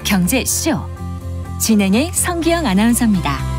경제쇼. 진행의 성기영 아나운서입니다.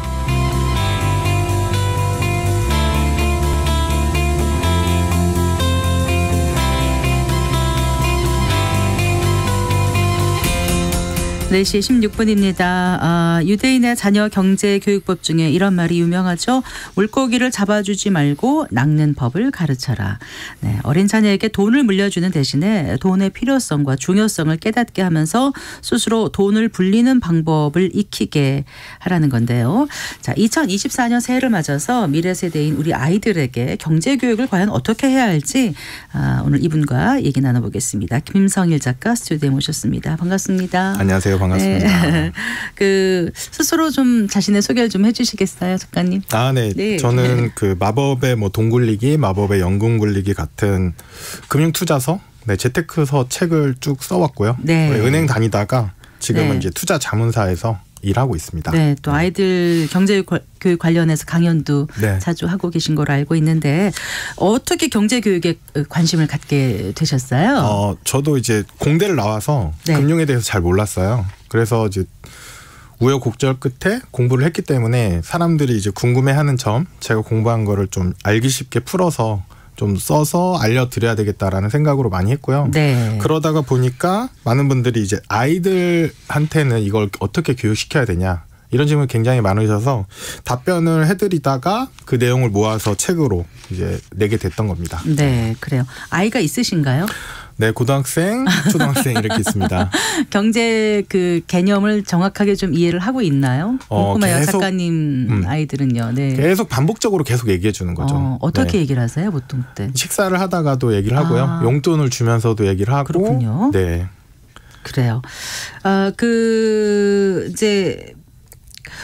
네, 4시 16분입니다. 유대인의 자녀 경제교육법 중에 이런 말이 유명하죠. 물고기를 잡아주지 말고 낚는 법을 가르쳐라. 네, 어린 자녀에게 돈을 물려주는 대신에 돈의 필요성과 중요성을 깨닫게 하면서 스스로 돈을 불리는 방법을 익히게 하라는 건데요. 자, 2024년 새해를 맞아서 미래 세대인 우리 아이들에게 경제교육을 과연 어떻게 해야 할지 오늘 이분과 얘기 나눠보겠습니다. 김성일 작가 스튜디오에 모셨습니다. 반갑습니다. 안녕하세요. 반갑습니다. 네. 스스로 좀 자신의 소개를 좀 해주시겠어요, 작가님? 네. 네. 저는 마법의 돈 굴리기, 마법의 연금 굴리기 같은 금융 투자서, 재테크서 책을 쭉 써왔고요. 네. 은행 다니다가 지금은 네. 이제 투자 자문사에서 일하고 있습니다. 네, 또 아이들 경제교육 관련해서 강연도 네. 자주 하고 계신 걸로 알고 있는데 어떻게 경제교육에 관심을 갖게 되셨어요? 저도 이제 공대를 나와서 네. 금융에 대해서 잘 몰랐어요. 그래서 이제 우여곡절 끝에 공부를 했기 때문에 사람들이 이제 궁금해하는 점, 제가 공부한 거를 좀 알기 쉽게 풀어서 좀 써서 알려드려야 되겠다라는 생각으로 많이 했고요. 네. 그러다가 보니까 많은 분들이 이제 아이들한테는 이걸 어떻게 교육시켜야 되냐 이런 질문이 굉장히 많으셔서 답변을 해드리다가 그 내용을 모아서 책으로 이제 내게 됐던 겁니다. 네, 그래요. 아이가 있으신가요? 네, 고등학생, 초등학생 이렇게 있습니다. 경제 개념을 정확하게 좀 이해를 하고 있나요? 궁금해요. 작가님 아이들은요. 네. 계속 반복적으로 계속 얘기해 주는 거죠. 어떻게 네. 얘기를 하세요, 보통 때? 식사를 하다가도 얘기를 하고요. 용돈을 주면서도 얘기를 하고. 그렇군요. 네. 그래요. 이제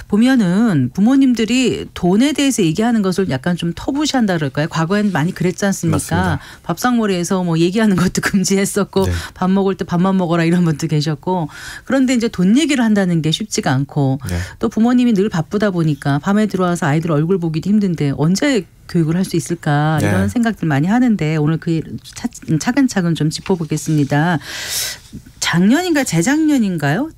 보면은 부모님들이 돈에 대해서 얘기하는 것을 약간 좀 터부시한다 그럴까요? 과거엔 많이 그랬지 않습니까? 맞습니다. 밥상머리에서 얘기하는 것도 금지했었고, 네. 밥 먹을 때 밥만 먹어라 이런 분도 계셨고, 그런데 이제 돈 얘기를 한다는 게 쉽지가 않고, 네. 또 부모님이 늘 바쁘다 보니까 밤에 들어와서 아이들 얼굴 보기도 힘든데 언제 교육을 할 수 있을까 이런 네. 생각들 많이 하는데 오늘 차근차근 좀 짚어보겠습니다. 작년인가 재작년인가요?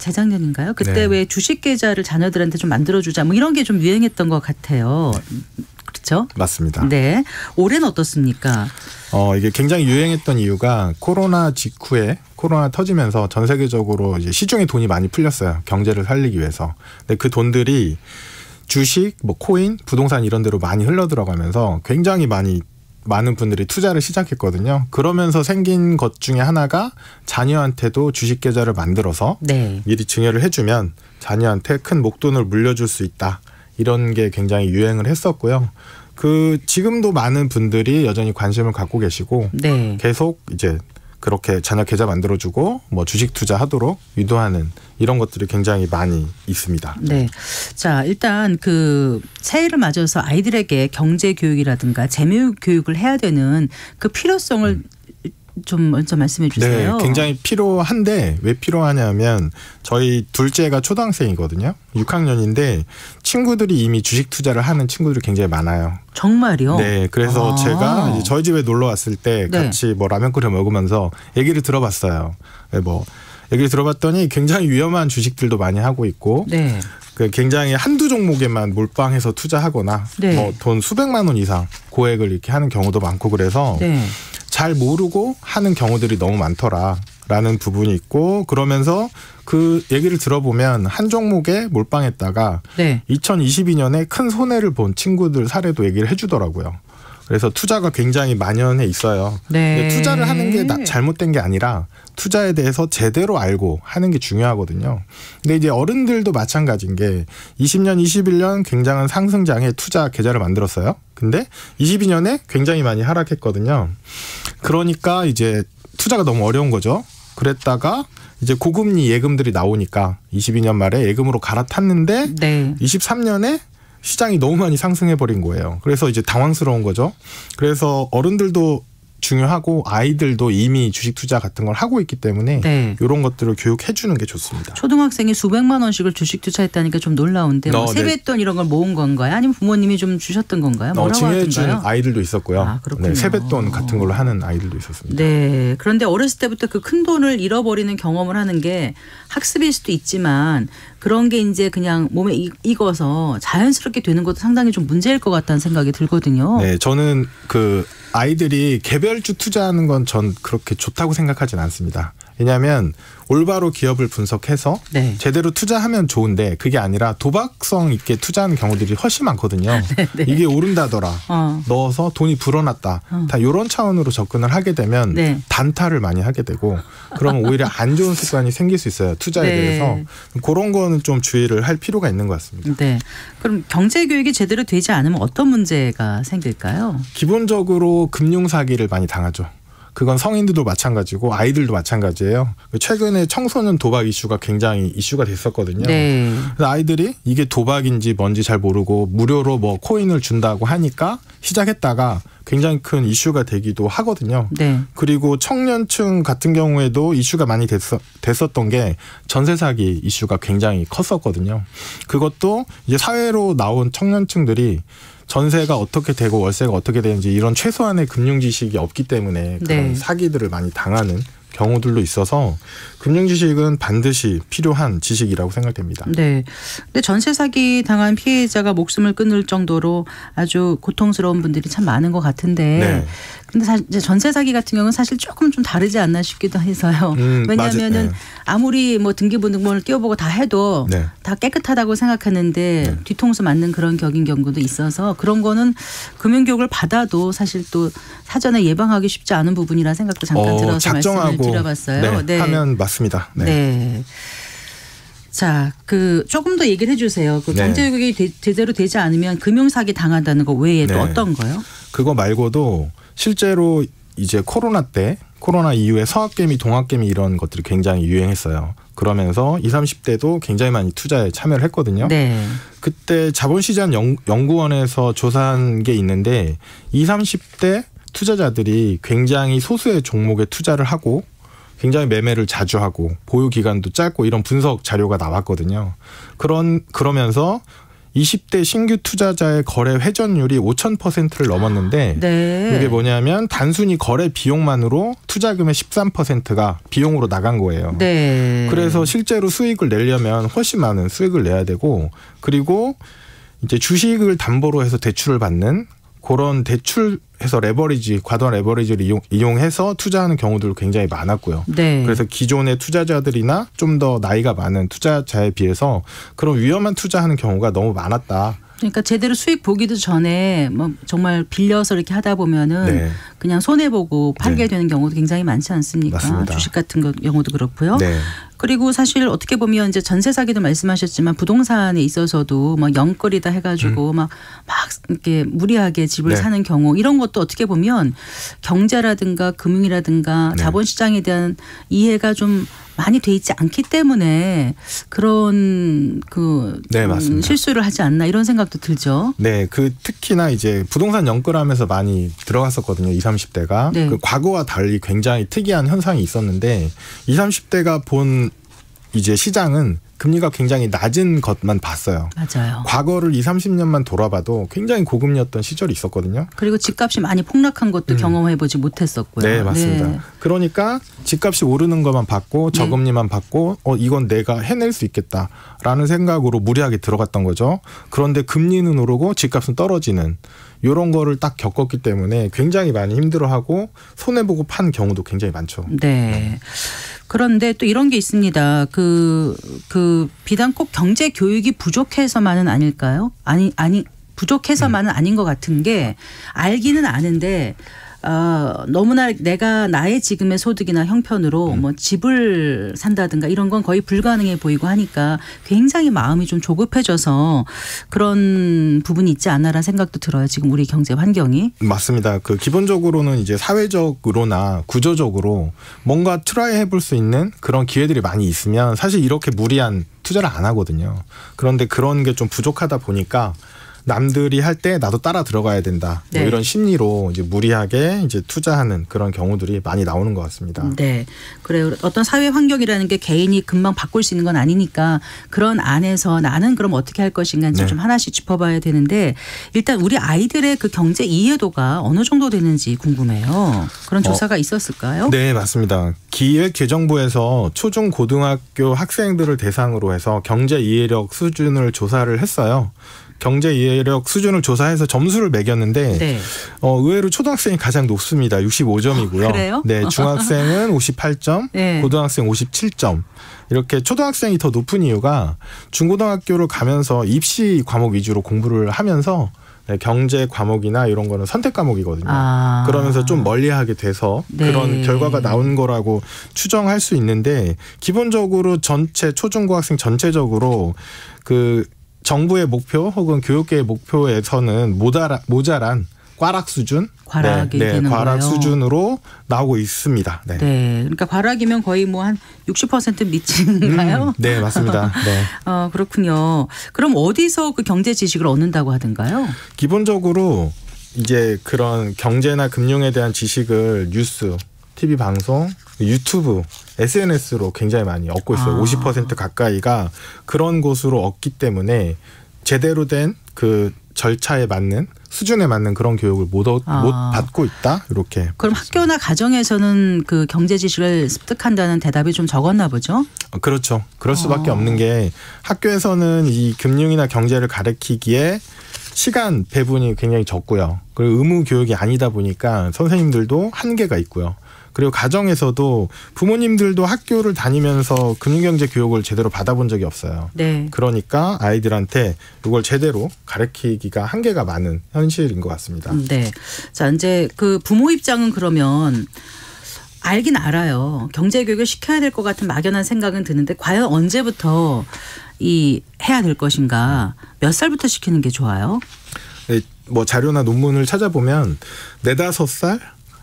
그때 네. 왜 주식 계좌를 자녀들한테 좀 만들어주자 이런 게 좀 유행했던 것 같아요. 그렇죠? 맞습니다. 네. 올해는 어떻습니까? 이게 굉장히 유행했던 이유가 코로나 직후에 코로나 터지면서 전 세계적으로 이제 시중에 돈이 많이 풀렸어요. 경제를 살리기 위해서. 근데 그 돈들이 주식, 코인, 부동산 이런 데로 많이 흘러 들어가면서 굉장히 많은 분들이 투자를 시작했거든요. 그러면서 생긴 것 중에 하나가 자녀한테도 주식 계좌를 만들어서 네. 미리 증여를 해주면 자녀한테 큰 목돈을 물려줄 수 있다. 이런 게 굉장히 유행을 했었고요. 지금도 많은 분들이 여전히 관심을 갖고 계시고 네. 계속 이제 그렇게 자녀 계좌 만들어주고 주식 투자하도록 유도하는 이런 것들이 굉장히 많이 있습니다. 네, 자 일단 새해를 맞아서 아이들에게 경제 교육이라든가 재무 교육을 해야 되는 그 필요성을 좀 먼저 말씀해 주세요. 네, 굉장히 필요한데 왜 필요하냐면 저희 둘째가 초등학생이거든요. 6학년인데 친구들이 이미 주식 투자를 하는 친구들이 굉장히 많아요. 정말요? 네, 그래서 제가 이제 저희 집에 놀러 왔을 때 네. 같이 라면 끓여 먹으면서 얘기를 들어봤어요. 얘기를 들어봤더니 굉장히 위험한 주식들도 많이 하고 있고 네. 굉장히 한두 종목에만 몰빵해서 투자하거나 네. 돈 수백만 원 이상 고액을 이렇게 하는 경우도 많고 그래서 네. 잘 모르고 하는 경우들이 너무 많더라라는 부분이 있고 그러면서 그 얘기를 들어보면 한 종목에 몰빵했다가 네. 2022년에 큰 손해를 본 친구들 사례도 얘기를 해주더라고요. 그래서 투자가 굉장히 만연해 있어요. 네. 근데 투자를 하는 게 잘못된 게 아니라 투자에 대해서 제대로 알고 하는 게 중요하거든요. 근데 이제 어른들도 마찬가지인 게 20년, 21년 굉장한 상승장에 투자 계좌를 만들었어요. 근데 22년에 굉장히 많이 하락했거든요. 그러니까 이제 투자가 너무 어려운 거죠. 그랬다가 이제 고금리 예금들이 나오니까 22년 말에 예금으로 갈아탔는데 네. 23년에 시장이 너무 많이 상승해버린 거예요. 그래서 이제 당황스러운 거죠. 그래서 어른들도 중요하고 아이들도 이미 주식 투자 같은 걸 하고 있기 때문에 네. 이런 것들을 교육해 주는 게 좋습니다. 초등학생이 수백만 원씩을 주식 투자했다니까 좀 놀라운데 뭐 세뱃돈 이런 걸 모은 건가요? 아니면 부모님이 좀 주셨던 건가요? 뭐라고 증여해준 하던가요? 아이들도 있었고요. 아, 그렇군요. 네, 세뱃돈 같은 걸로 하는 아이들도 있었습니다. 네. 그런데 어렸을 때부터 그 큰 돈을 잃어버리는 경험을 하는 게 학습일 수도 있지만 그런 게 이제 그냥 몸에 익어서 자연스럽게 되는 것도 상당히 좀 문제일 것 같다는 생각이 들거든요. 네, 저는 그 아이들이 개별주 투자하는 건 전 그렇게 좋다고 생각하진 않습니다. 왜냐하면 올바로 기업을 분석해서 네. 제대로 투자하면 좋은데 그게 아니라 도박성 있게 투자하는 경우들이 훨씬 많거든요. 네. 이게 오른다더라. 넣어서 돈이 불어났다. 다 이런 차원으로 접근을 하게 되면 네. 단타를 많이 하게 되고 그러면 오히려 안 좋은 습관이 생길 수 있어요. 투자에 네. 대해서. 그런 거는 좀 주의를 할 필요가 있는 것 같습니다. 네. 그럼 경제교육이 제대로 되지 않으면 어떤 문제가 생길까요? 기본적으로 금융사기를 많이 당하죠. 그건 성인들도 마찬가지고 아이들도 마찬가지예요. 최근에 청소년 도박 이슈가 굉장히 이슈가 됐었거든요. 네. 그래서 아이들이 이게 도박인지 뭔지 잘 모르고 무료로 뭐 코인을 준다고 하니까 시작했다가 굉장히 큰 이슈가 되기도 하거든요. 네. 그리고 청년층 같은 경우에도 이슈가 많이 됐었던 게 전세 사기 이슈가 굉장히 컸었거든요. 그것도 이제 사회로 나온 청년층들이 전세가 어떻게 되고 월세가 어떻게 되는지 이런 최소한의 금융 지식이 없기 때문에 그런 네. 사기들을 많이 당하는 경우들도 있어서 금융 지식은 반드시 필요한 지식이라고 생각됩니다. 네. 근데 전세 사기 당한 피해자가 목숨을 끊을 정도로 아주 고통스러운 분들이 참 많은 것 같은데 네. 근데 사실 이제 전세 사기 같은 경우는 사실 조금 좀 다르지 않나 싶기도 해서요. 왜냐하면은 네. 아무리 뭐 등기부등본을 띄워보고 다 해도 네. 다 깨끗하다고 생각하는데 네. 뒤통수 맞는 그런 격인 경우도 있어서 그런 거는 금융교육을 받아도 사실 또 사전에 예방하기 쉽지 않은 부분이라 생각도 잠깐 들어서 작정하고 말씀을 드려봤어요. 네. 하면 맞습니다. 네. 네. 자, 그 조금 더 얘기를 해주세요. 그 네. 경제교육이 제대로 되지 않으면 금융사기 당한다는 거 외에 또 네. 어떤 거요? 그거 말고도 실제로 이제 코로나 이후에 서학개미, 동학개미 이런 것들이 굉장히 유행했어요. 그러면서 20, 30대도 굉장히 많이 투자에 참여를 했거든요. 네. 그때 자본시장 연구원에서 조사한 게 있는데 20, 30대 투자자들이 굉장히 소수의 종목에 투자를 하고 굉장히 매매를 자주 하고 보유 기간도 짧고 이런 분석 자료가 나왔거든요. 그러면서 20대 신규 투자자의 거래 회전율이 5,000%를 넘었는데 네. 그게 뭐냐면 단순히 거래 비용만으로 투자금의 13%가 비용으로 나간 거예요. 네. 그래서 실제로 수익을 내려면 훨씬 많은 수익을 내야 되고 그리고 이제 주식을 담보로 해서 대출을 받는 그런 대출해서 레버리지, 과도한 레버리지를 이용해서 투자하는 경우들 굉장히 많았고요. 네. 그래서 기존의 투자자들이나 좀 더 나이가 많은 투자자에 비해서 그런 위험한 투자하는 경우가 너무 많았다. 그러니까 제대로 수익 보기도 전에 뭐 정말 빌려서 이렇게 하다 보면은 네. 그냥 손해 보고 팔게 네. 되는 경우도 굉장히 많지 않습니까? 맞습니다. 주식 같은 경우도 그렇고요. 네. 그리고 사실 어떻게 보면 이제 전세 사기도 말씀하셨지만 부동산에 있어서도 막 영끌이다 해가지고 막 이렇게 무리하게 집을 네. 사는 경우 이런 것도 어떻게 보면 경제라든가 금융이라든가 네. 자본시장에 대한 이해가 좀 많이 돼 있지 않기 때문에 그런 네, 맞습니다. 실수를 하지 않나 이런 생각도 들죠. 네, 특히나 이제 부동산 연끌하면서 많이 들어갔었거든요. 20, 30대가. 네. 그 과거와 달리 굉장히 특이한 현상이 있었는데 20, 30대가 본 이제 시장은 금리가 굉장히 낮은 것만 봤어요. 맞아요. 과거를 20, 30년만 돌아봐도 굉장히 고금리였던 시절이 있었거든요. 그리고 집값이 많이 폭락한 것도 경험해보지 못했었고요. 네, 맞습니다. 네. 그러니까 집값이 오르는 것만 받고 저금리만 받고 이건 내가 해낼 수 있겠다라는 생각으로 무리하게 들어갔던 거죠. 그런데 금리는 오르고 집값은 떨어지는 이런 거를 딱 겪었기 때문에 굉장히 많이 힘들어하고 손해보고 판 경우도 굉장히 많죠. 네. 그런데 또 이런 게 있습니다. 그 비단 꼭 경제 교육이 부족해서만은 아닐까요? 부족해서만은 아닌 것 같은 게 알기는 아는데 너무나 내가 나의 지금의 소득이나 형편으로 뭐 집을 산다든가 이런 건 거의 불가능해 보이고 하니까 굉장히 마음이 좀 조급해져서 그런 부분이 있지 않나라는 생각도 들어요. 지금 우리 경제 환경이. 맞습니다. 기본적으로는 이제 사회적으로나 구조적으로 뭔가 트라이 해볼 수 있는 그런 기회들이 많이 있으면 사실 이렇게 무리한 투자를 안 하거든요. 그런데 그런 게 좀 부족하다 보니까 남들이 할 때 나도 따라 들어가야 된다. 네. 뭐 이런 심리로 이제 무리하게 이제 투자하는 그런 경우들이 많이 나오는 것 같습니다. 네. 그래요. 어떤 사회 환경이라는 게 개인이 금방 바꿀 수 있는 건 아니니까 그런 안에서 나는 그럼 어떻게 할 것인가 이제 네. 좀 하나씩 짚어봐야 되는데 일단 우리 아이들의 그 경제 이해도가 어느 정도 되는지 궁금해요. 그런 조사가 있었을까요? 네, 맞습니다. 기획재정부에서 초중 고등학교 학생들을 대상으로 해서 경제 이해력 수준을 조사를 했어요. 경제 이해력 수준을 조사해서 점수를 매겼는데 네. 의외로 초등학생이 가장 높습니다. 65점이고요. 그래요? 네, 중학생은 58점, 네. 고등학생 57점. 이렇게 초등학생이 더 높은 이유가 중고등학교를 가면서 입시 과목 위주로 공부를 하면서 네, 경제 과목이나 이런 거는 선택 과목이거든요. 그러면서 좀 멀리하게 돼서 네. 그런 결과가 나온 거라고 추정할 수 있는데 기본적으로 전체 초중고학생 전체적으로 그 정부의 목표 혹은 교육계의 목표에서는 모자란 과락 수준, 과락이 되는 과락 거예요. 수준으로 나오고 있습니다. 네, 네. 그러니까 과락이면 거의 뭐 한 60% 미치는가요? 네, 맞습니다. 네. 그렇군요. 그럼 어디서 그 경제 지식을 얻는다고 하던가요? 기본적으로 이제 그런 경제나 금융에 대한 지식을 뉴스, TV 방송, 유튜브, SNS로 굉장히 많이 얻고 있어요. 50% 가까이가 그런 곳으로 얻기 때문에 제대로 된 그 절차에 맞는 수준에 맞는 그런 교육을 못 받고 있다. 이렇게. 그럼 학교나 가정에서는 그 경제 지식을 습득한다는 대답이 좀 적었나 보죠? 그렇죠. 그럴 수밖에 없는 게 학교에서는 이 금융이나 경제를 가르치기에 시간 배분이 굉장히 적고요. 그리고 의무 교육이 아니다 보니까 선생님들도 한계가 있고요. 그리고 가정에서도 부모님들도 학교를 다니면서 금융경제 교육을 제대로 받아본 적이 없어요. 네. 그러니까 아이들한테 이걸 제대로 가르치기가 한계가 많은 현실인 것 같습니다. 네. 자, 이제 그 부모 입장은 그러면 알긴 알아요. 경제 교육을 시켜야 될 것 같은 막연한 생각은 드는데 과연 언제부터 해야 될 것인가? 몇 살부터 시키는 게 좋아요? 네, 뭐 자료나 논문을 찾아보면 4-5살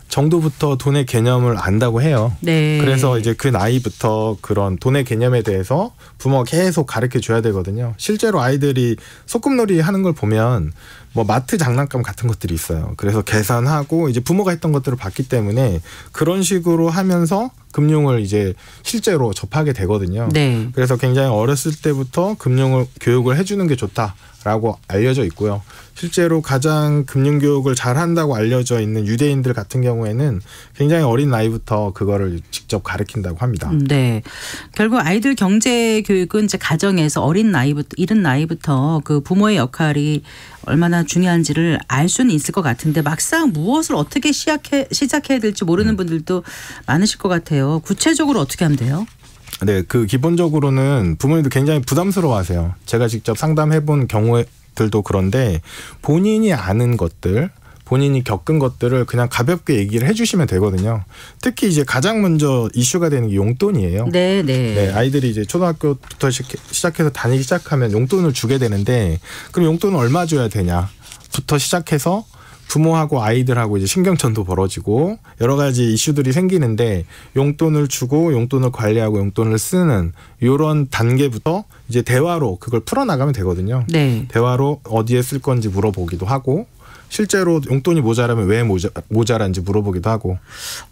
정도부터 돈의 개념을 안다고 해요. 네. 그래서 이제 그 나이부터 그런 돈의 개념에 대해서 부모가 계속 가르쳐 줘야 되거든요. 실제로 아이들이 소꿉놀이 하는 걸 보면 뭐 마트 장난감 같은 것들이 있어요. 그래서 계산하고 이제 부모가 했던 것들을 봤기 때문에 그런 식으로 하면서 금융을 이제 실제로 접하게 되거든요. 네. 그래서 굉장히 어렸을 때부터 금융을 교육을 해주는 게 좋다라고 알려져 있고요. 실제로 가장 금융교육을 잘한다고 알려져 있는 유대인들 같은 경우에는 굉장히 어린 나이부터 그거를 직접 가르친다고 합니다. 네. 결국 아이들 경제 교육은 이제 가정에서 이른 나이부터 그 부모의 역할이 얼마나 중요한지를 알 수는 있을 것 같은데 막상 무엇을 어떻게 시작해야 될지 모르는 분들도 많으실 것 같아요. 구체적으로 어떻게 하면 돼요? 네, 그 기본적으로는 부모님도 굉장히 부담스러워하세요. 제가 직접 상담해본 경우들도 그런데 본인이 아는 것들, 본인이 겪은 것들을 그냥 가볍게 얘기를 해주시면 되거든요. 특히 이제 가장 먼저 이슈가 되는 게 용돈이에요. 네, 네. 네, 아이들이 이제 초등학교부터 시작해서 다니기 시작하면 용돈을 주게 되는데 그럼 용돈을 얼마 줘야 되냐부터 시작해서 부모하고 아이들하고 이제 신경전도 벌어지고 여러 가지 이슈들이 생기는데 용돈을 주고 용돈을 관리하고 용돈을 쓰는 이런 단계부터 이제 대화로 그걸 풀어나가면 되거든요. 네. 대화로 어디에 쓸 건지 물어보기도 하고 실제로 용돈이 모자라면 왜 모자란지 물어보기도 하고.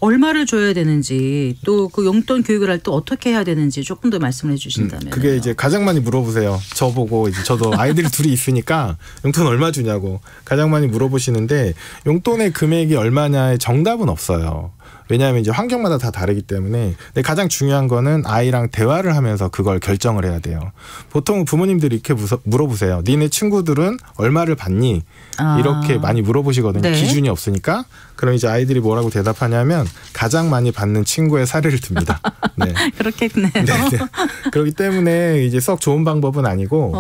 얼마를 줘야 되는지 또 그 용돈 교육을 할 때 어떻게 해야 되는지 조금 더 말씀해 주신다면. 그게 이제 가장 많이 물어보세요. 저보고 이제 저도 아이들이 둘이 있으니까 용돈 얼마 주냐고 가장 많이 물어보시는데 용돈의 금액이 얼마냐의 정답은 없어요. 왜냐하면 이제 환경마다 다 다르기 때문에. 근데 가장 중요한 거는 아이랑 대화를 하면서 그걸 결정을 해야 돼요. 보통 부모님들이 이렇게 물어보세요. 니네 친구들은 얼마를 받니? 이렇게 많이 물어보시거든요. 네. 기준이 없으니까. 그럼 이제 아이들이 뭐라고 대답하냐면 가장 많이 받는 친구의 사례를 듭니다. 네. 그렇겠네요. 네, 네. 그렇기 때문에 이제 썩 좋은 방법은 아니고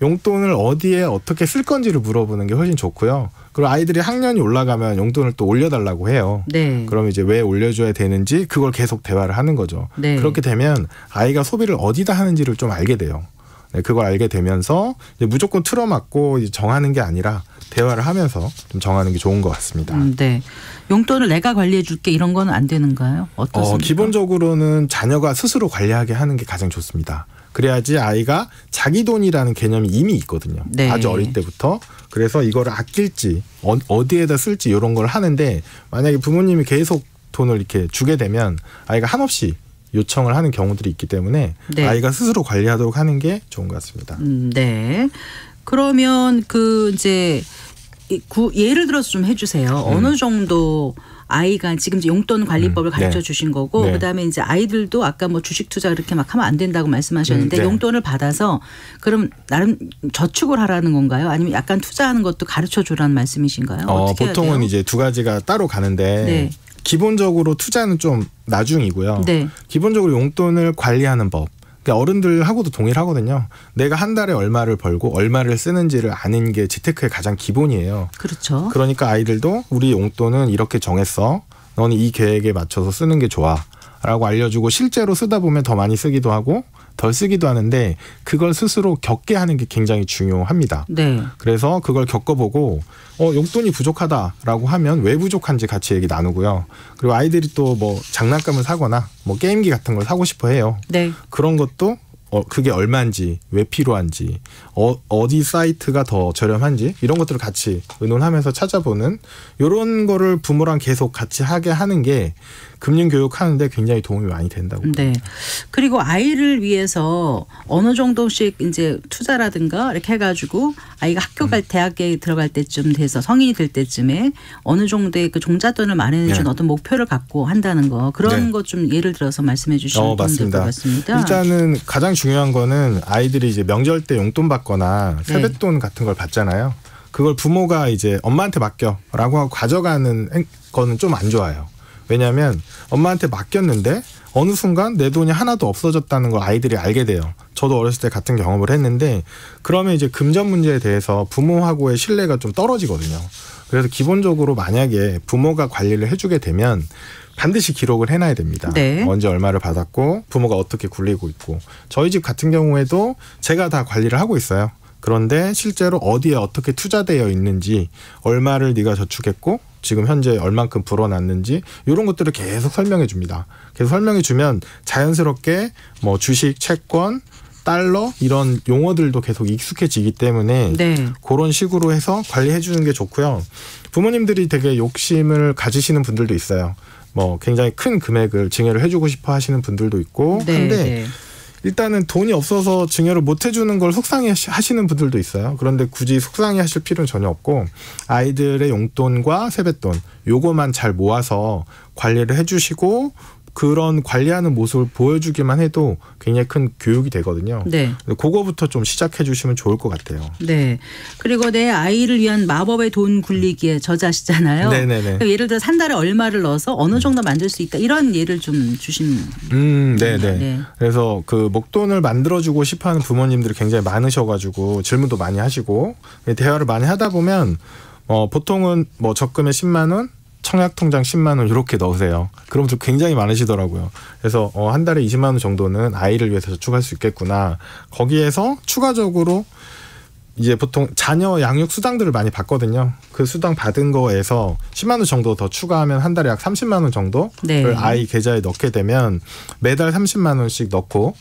용돈을 어디에 어떻게 쓸 건지를 물어보는 게 훨씬 좋고요. 그리고 아이들이 학년이 올라가면 용돈을 또 올려달라고 해요. 네. 그럼 이제 왜 올려줘야 되는지 그걸 계속 대화를 하는 거죠. 네. 그렇게 되면 아이가 소비를 어디다 하는지를 좀 알게 돼요. 네, 그걸 알게 되면서 이제 무조건 틀어막고 이제 정하는 게 아니라 대화를 하면서 좀 정하는 게 좋은 것 같습니다. 네. 용돈을 내가 관리해 줄게 이런 건 안 되는가요? 어떻습니까? 기본적으로는 자녀가 스스로 관리하게 하는 게 가장 좋습니다. 그래야지 아이가 자기 돈이라는 개념이 이미 있거든요. 네. 아주 어릴 때부터. 그래서 이거를 아낄지 어디에다 쓸지 이런 걸 하는데 만약에 부모님이 계속 돈을 이렇게 주게 되면 아이가 한없이 요청을 하는 경우들이 있기 때문에 네. 아이가 스스로 관리하도록 하는 게 좋은 것 같습니다. 네. 그러면 이제 예를 들어서 좀 해주세요. 어느 정도 아이가 지금 이제 용돈 관리법을 가르쳐 네. 주신 거고, 네. 그다음에 이제 아이들도 아까 뭐 주식 투자 그렇게 막 하면 안 된다고 말씀하셨는데 네. 용돈을 받아서 그럼 나름 저축을 하라는 건가요? 아니면 약간 투자하는 것도 가르쳐 주라는 말씀이신가요? 어떻게 해야 보통은 돼요? 이제 두 가지가 따로 가는데 네. 기본적으로 투자는 좀 나중이고요. 네. 기본적으로 용돈을 관리하는 법. 그러니까 어른들하고도 동일하거든요. 내가 한 달에 얼마를 벌고 얼마를 쓰는지를 아는 게 재테크의 가장 기본이에요. 그렇죠. 그러니까 아이들도 우리 용돈은 이렇게 정했어. 너는 이 계획에 맞춰서 쓰는 게 좋아. 라고 알려주고 실제로 쓰다 보면 더 많이 쓰기도 하고 덜 쓰기도 하는데 그걸 스스로 겪게 하는 게 굉장히 중요합니다. 네. 그래서 그걸 겪어보고 용돈이 부족하다라고 하면 왜 부족한지 같이 얘기 나누고요. 그리고 아이들이 또 뭐 장난감을 사거나 뭐 게임기 같은 걸 사고 싶어 해요. 네. 그런 것도 그게 얼마인지 왜 필요한지 어디 사이트가 더 저렴한지 이런 것들을 같이 의논하면서 찾아보는 이런 거를 부모랑 계속 같이 하게 하는 게 금융교육하는데 굉장히 도움이 많이 된다고. 네. 그리고 아이를 위해서 어느 정도씩 이제 투자라든가 이렇게 해가지고 아이가 학교 갈 대학에 들어갈 때쯤 돼서 성인이 될 때쯤에 어느 정도의 그 종잣돈을 마련해준 네. 어떤 목표를 갖고 한다는 거 그런 네. 것 좀 예를 들어서 말씀해 주시면 좋을 것 같습니다. 일단은 가장 중요한 거는 아이들이 이제 명절 때 용돈 받거나 네. 세뱃돈 같은 걸 받잖아요. 그걸 부모가 이제 엄마한테 맡겨라고 하고 가져가는 거는 좀 안 좋아요. 왜냐하면 엄마한테 맡겼는데 어느 순간 내 돈이 하나도 없어졌다는 걸 아이들이 알게 돼요. 저도 어렸을 때 같은 경험을 했는데 그러면 이제 금전 문제에 대해서 부모하고의 신뢰가 좀 떨어지거든요. 그래서 기본적으로 만약에 부모가 관리를 해주게 되면 반드시 기록을 해놔야 됩니다. 네. 언제 얼마를 받았고 부모가 어떻게 굴리고 있고 저희 집 같은 경우에도 제가 다 관리를 하고 있어요. 그런데 실제로 어디에 어떻게 투자되어 있는지 얼마를 네가 저축했고 지금 현재 얼만큼 불어났는지 이런 것들을 계속 설명해 줍니다. 계속 설명해 주면 자연스럽게 뭐 주식, 채권, 달러 이런 용어들도 계속 익숙해지기 때문에 네. 그런 식으로 해서 관리해 주는 게 좋고요. 부모님들이 되게 욕심을 가지시는 분들도 있어요. 뭐 굉장히 큰 금액을 증여를 해주고 싶어 하시는 분들도 있고 네. 한데 네. 일단은 돈이 없어서 증여를 못 해주는 걸 속상해 하시는 분들도 있어요. 그런데 굳이 속상해 하실 필요는 전혀 없고 아이들의 용돈과 세뱃돈 요거만 잘 모아서 관리를 해주시고 그런 관리하는 모습을 보여주기만 해도 굉장히 큰 교육이 되거든요. 네. 그거부터 좀 시작해 주시면 좋을 것 같아요. 네. 그리고 내 아이를 위한 마법의 돈 굴리기의 저자시잖아요. 네네네. 그러니까 예를 들어 한 달에 얼마를 넣어서 어느 정도 만들 수 있다. 이런 예를 좀 주신. 네네. 네. 그래서 그 목돈을 만들어주고 싶어하는 부모님들이 굉장히 많으셔가지고 질문도 많이 하시고 대화를 많이 하다 보면 보통은 뭐 적금에 10만 원. 청약통장 10만 원 이렇게 넣으세요. 그럼 좀 굉장히 많으시더라고요. 그래서 한 달에 20만 원 정도는 아이를 위해서 저축할 수 있겠구나. 거기에서 추가적으로 이제 보통 자녀 양육 수당들을 많이 받거든요. 그 수당 받은 거에서 10만 원 정도 더 추가하면 한 달에 약 30만 원 정도를 네. 아이 계좌에 넣게 되면 매달 30만 원씩 넣고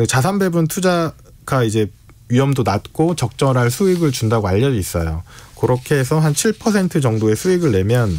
자산 배분 투자가 이제 위험도 낮고 적절할 수익을 준다고 알려져 있어요. 그렇게 해서 한 7% 정도의 수익을 내면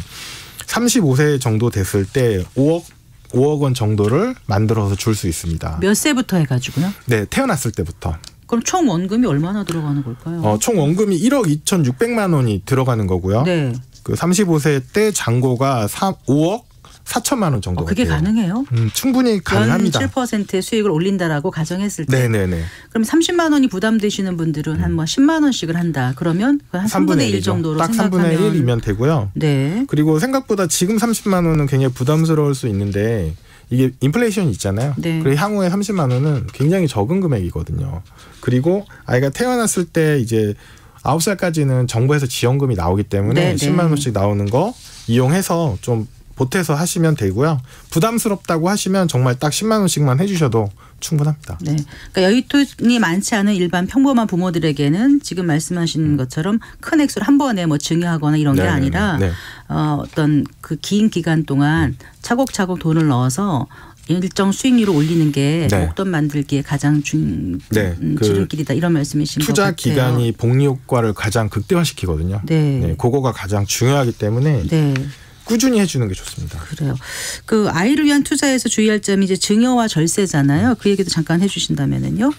35세 정도 됐을 때 5억 원 정도를 만들어서 줄 수 있습니다. 몇 세부터 해가지고요? 네, 태어났을 때부터. 그럼 총 원금이 얼마나 들어가는 걸까요? 총 원금이 1억 2,600만 원이 들어가는 거고요. 네. 그 35세 때 잔고가 5억 4천만 원 정도. 그게 가능해요? 충분히 가능합니다. 7%의 수익을 올린다라고 가정했을 때. 네네네. 그럼 30만 원이 부담되시는 분들은 한 뭐 10만 원씩을 한다. 그러면 한 3분의 1 정도로 딱 생각하면. 3분의 1이면 되고요. 네. 그리고 생각보다 지금 30만 원은 굉장히 부담스러울 수 있는데 이게 인플레이션이 있잖아요. 네. 그리고 향후에 30만 원은 굉장히 적은 금액이거든요. 그리고 아이가 태어났을 때 이제 9살까지는 정부에서 지원금이 나오기 때문에 네, 10만 원씩 나오는 거 이용해서 좀 보태서 하시면 되고요. 부담스럽다고 하시면 정말 딱 10만 원씩만 해주셔도 충분합니다. 네. 그러니까 여윳돈이 많지 않은 일반 평범한 부모들에게는 지금 말씀하신 것처럼 큰 액수를 한 번에 뭐 증여하거나 이런 게 아니라 네. 어떤 그 긴 기간 동안 차곡차곡 돈을 넣어서 일정 수익률을 올리는 게 네. 목돈 만들기에 가장 지름길이다 이런 말씀이신 것 같아요. 투자 기간이 복리 효과를 가장 극대화시키거든요. 네. 그거가 가장 중요하기 때문에 네. 꾸준히 해주는 게 좋습니다. 그래요. 그 아이를 위한 투자에서 주의할 점이 이제 증여와 절세잖아요. 그 얘기도 잠깐 해주신다면은요.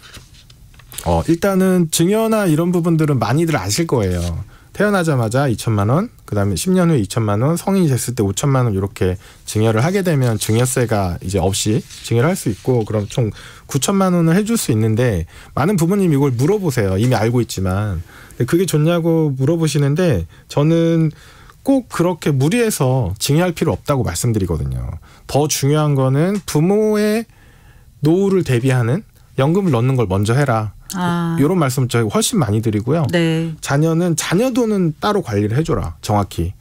일단은 증여나 이런 부분들은 많이들 아실 거예요. 태어나자마자 2천만 원, 그다음에 10년 후에 2천만 원, 성인이 됐을 때 5천만 원 이렇게 증여를 하게 되면 증여세가 이제 없이 증여를 할 수 있고 그럼 총 9천만 원을 해줄 수 있는데 많은 부모님이 이걸 물어보세요. 이미 알고 있지만 그게 좋냐고 물어보시는데 저는 꼭 그렇게 무리해서 증여할 필요 없다고 말씀드리거든요. 더 중요한 거는 부모의 노후를 대비하는 연금을 넣는 걸 먼저 해라. 이런 말씀 저희가 훨씬 많이 드리고요. 네. 자녀는 자녀 돈은 따로 관리를 해줘라. 정확히.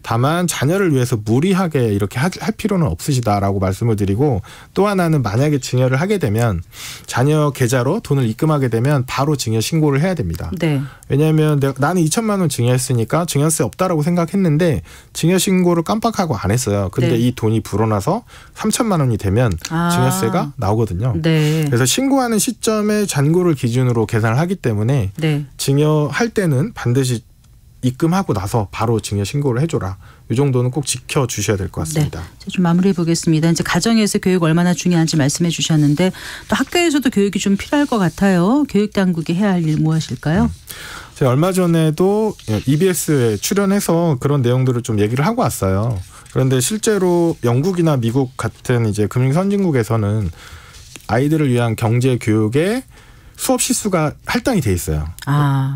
다만 자녀를 위해서 무리하게 이렇게 할 필요는 없으시다라고 말씀을 드리고 또 하나는 만약에 증여를 하게 되면 자녀 계좌로 돈을 입금하게 되면 바로 증여 신고를 해야 됩니다. 네. 왜냐하면 나는 2천만 원 증여했으니까 증여세 없다라고 생각했는데 증여 신고를 깜빡하고 안 했어요. 근데 네. 이 돈이 불어나서 3천만 원이 되면 증여세가 나오거든요. 네. 그래서 신고하는 시점에 잔고를 기준으로 계산을 하기 때문에 네. 증여할 때는 반드시 입금하고 나서 바로 증여 신고를 해줘라. 이 정도는 꼭 지켜주셔야 될 것 같습니다. 네. 좀 마무리해 보겠습니다. 이제 가정에서 교육 얼마나 중요한지 말씀해 주셨는데 또 학교에서도 교육이 좀 필요할 것 같아요. 교육 당국이 해야 할 일 무엇일까요? 제가 얼마 전에도 EBS에 출연해서 그런 내용들을 좀 얘기를 하고 왔어요. 그런데 실제로 영국이나 미국 같은 이제 금융 선진국에서는 아이들을 위한 경제 교육에 수업 시수가 할당이 돼 있어요.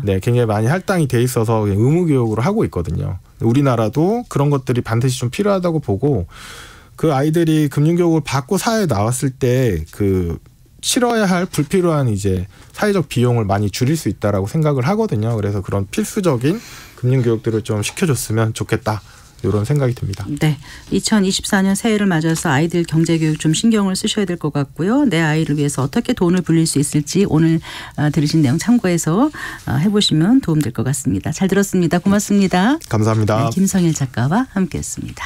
네, 굉장히 많이 할당이 돼 있어서 의무 교육으로 하고 있거든요. 우리나라도 그런 것들이 반드시 좀 필요하다고 보고 그 아이들이 금융 교육을 받고 사회에 나왔을 때 그 치러야 할 불필요한 이제 사회적 비용을 많이 줄일 수 있다라고 생각을 하거든요. 그래서 그런 필수적인 금융 교육들을 좀 시켜줬으면 좋겠다. 이런 생각이 듭니다. 네, 2024년 새해를 맞아서 아이들 경제교육 좀 신경을 쓰셔야 될 것 같고요. 내 아이를 위해서 어떻게 돈을 불릴 수 있을지 오늘 들으신 내용 참고해서 해보시면 도움될 것 같습니다. 잘 들었습니다. 고맙습니다. 감사합니다. 네, 김성일 작가와 함께했습니다.